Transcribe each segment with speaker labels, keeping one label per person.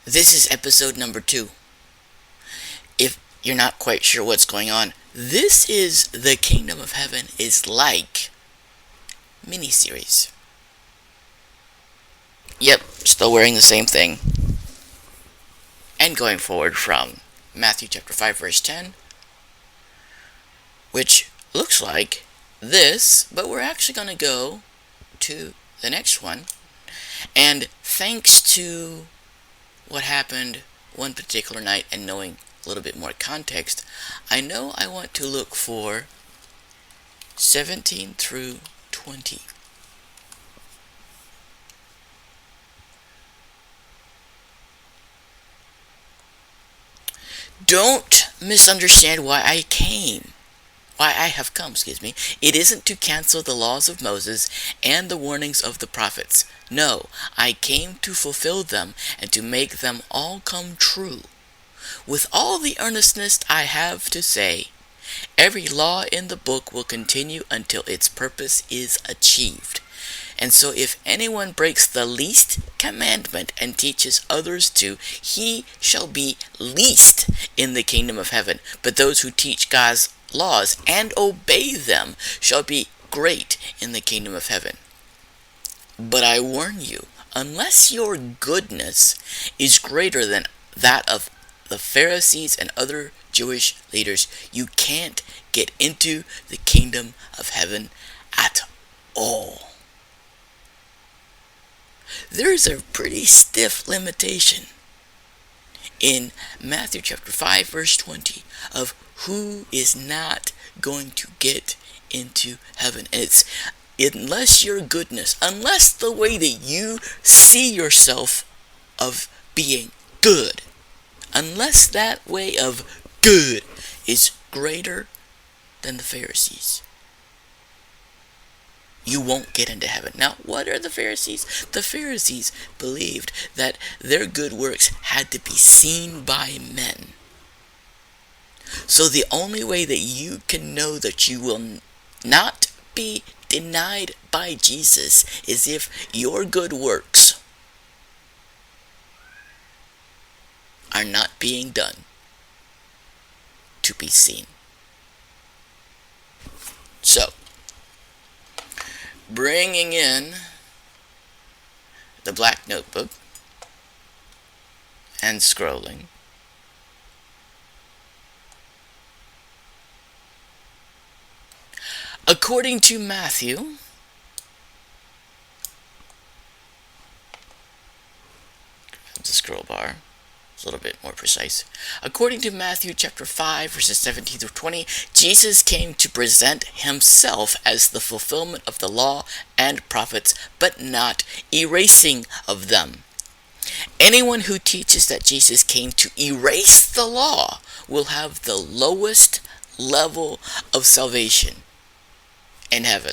Speaker 1: This is episode number 2. If you're not quite sure what's going on, this is The Kingdom of Heaven is Like MiniSeries. Yep, still wearing the same thing. And going forward from Matthew chapter 5 verse 10, which looks like this, but we're actually going to go to the next one. And thanks to what happened one particular night and knowing a little bit more context, I know I want to look for 17 through 20. Don't misunderstand why I have come, It isn't to cancel the laws of Moses and the warnings of the prophets. No, I came to fulfill them and to make them all come true. With all the earnestness I have to say, every law in the book will continue until its purpose is achieved. And so if anyone breaks the least commandment and teaches others to, he shall be least in the kingdom of heaven. But those who teach God's laws and obey them shall be great in the kingdom of heaven. But I warn you, unless your goodness is greater than that of the Pharisees and other Jewish leaders, you can't get into the kingdom of heaven at all. There's a pretty stiff limitation in Matthew chapter 5 verse 20 of who is not going to get into heaven. And it's unless your goodness, unless the way that you see yourself of being good, unless that way of good is greater than the Pharisees, you won't get into heaven. Now, what are the Pharisees? The Pharisees believed that their good works had to be seen by men. So the only way that you can know that you will not be denied by Jesus is if your good works are not being done to be seen. So, bringing in the black notebook and scrolling, according to Matthew, the scroll bar, it's a little bit more precise. According to Matthew chapter 5 verses 17 through 20, Jesus came to present himself as the fulfillment of the law and prophets, but not erasing of them. Anyone who teaches that Jesus came to erase the law will have the lowest level of salvation in heaven.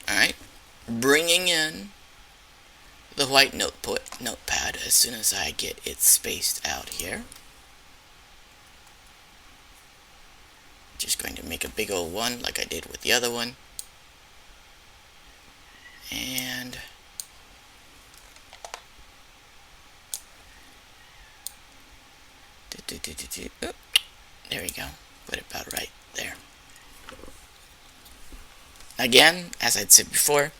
Speaker 1: Alright, bringing in the white notepad as soon as I get it spaced out here. Just going to make a big old one like I did with the other one. And there we go. Put it about right there. Again, as I'd said before,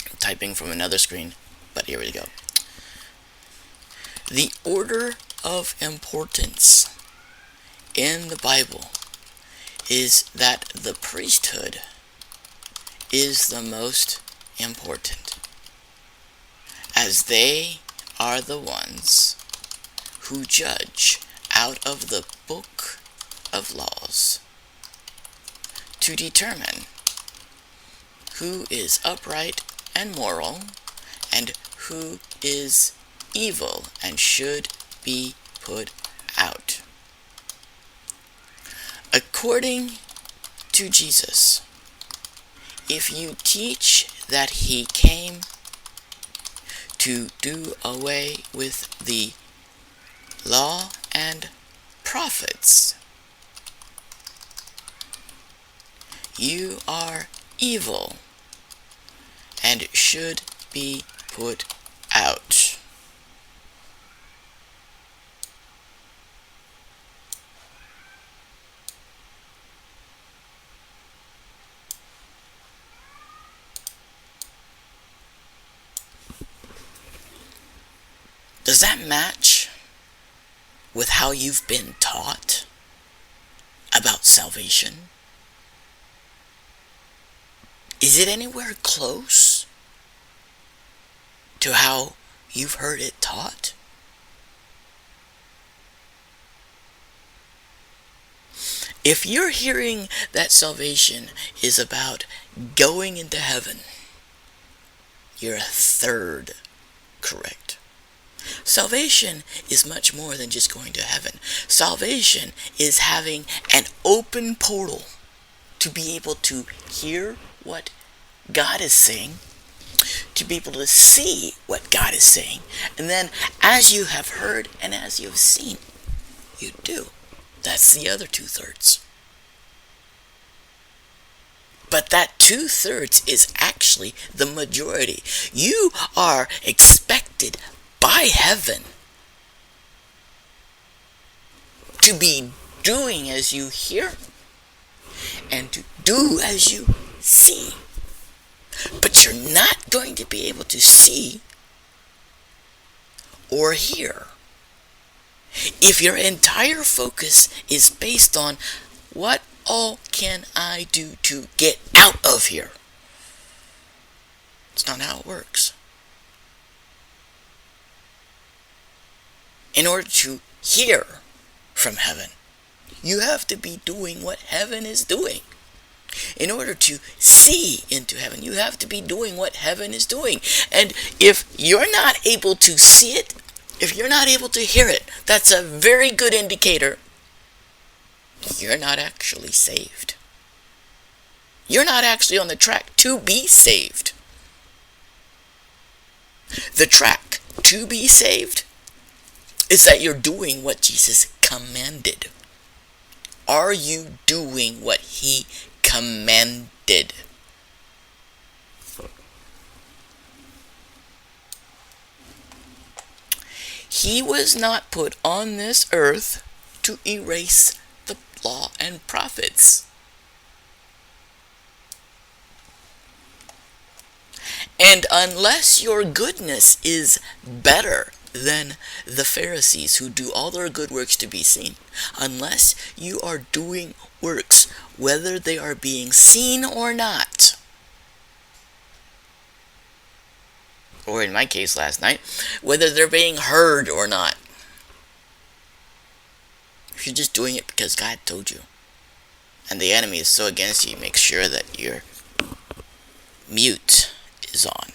Speaker 1: I'm typing from another screen, but here we go. The order of importance in the Bible is that the priesthood is the most important, as they are the ones who judge out of the book of laws to determine who is upright and moral and who is evil and should be put out. According to Jesus, if you teach that he came to do away with the law and prophets. You are evil and should be put out. Does that match with how you've been taught about salvation? Is it anywhere close to how you've heard it taught? If you're hearing that salvation is about going into heaven, you're a third correct. Salvation is much more than just going to heaven. Salvation is having an open portal to be able to hear what God is saying, to be able to see what God is saying, and then as you have heard and as you have seen, you do. That's the other 2/3. But that 2/3 is actually the majority. You are expected by heaven to be doing as you hear and to do as you see. But you're not going to be able to see or hear if your entire focus is based on what all can I do to get out of here. It's not how it works. In order to hear from heaven, you have to be doing what heaven is doing. In order to see into heaven, you have to be doing what heaven is doing. And if you're not able to see it, if you're not able to hear it, that's a very good indicator you're not actually saved. You're not actually on the track to be saved. The track to be saved is that you're doing what Jesus commanded. Are you doing what he commanded? He was not put on this earth to erase the law and prophets. And unless your goodness is better than the Pharisees who do all their good works to be seen, unless you are doing works whether they are being seen or not, or in my case last night, whether they're being heard or not, if you're just doing it because God told you, and the enemy is so against you, make sure that your mute is on.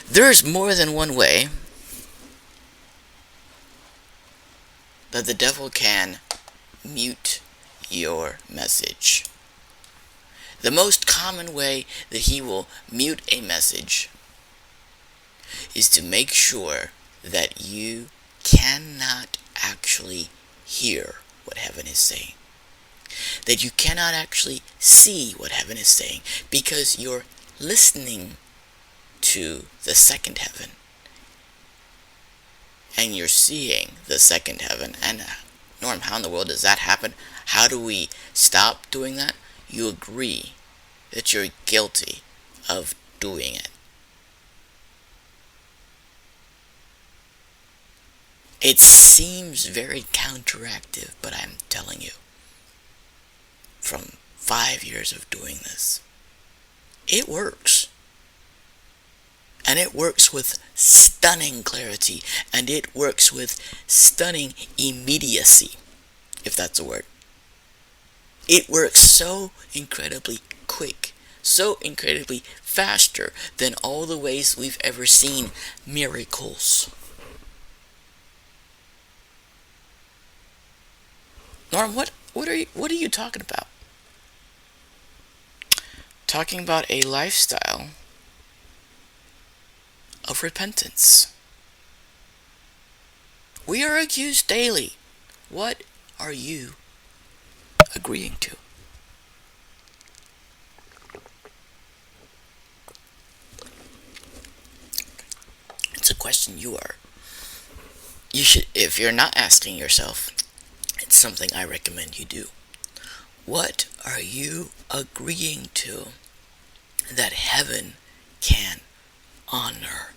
Speaker 1: There's more than one way that the devil can mute your message. The most common way that he will mute a message is to make sure that you cannot actually hear what heaven is saying. That you cannot actually see what heaven is saying because you're listening to the second heaven and you're seeing the second heaven. And Norm, how in the world does that happen? How do we stop doing that? You agree that you're guilty of doing it. It seems very counteractive, but I'm telling you, from 5 years of doing this, it works. And it works with stunning clarity, and it works with stunning immediacy, if that's a word. It works so incredibly quick, so incredibly faster than all the ways we've ever seen miracles. Norm, what are you talking about? Talking about a lifestyle of repentance. We are accused daily. What are you agreeing to? It's a question you should, if you're not asking yourself, it's something I recommend you do. What are you agreeing to that heaven can honor?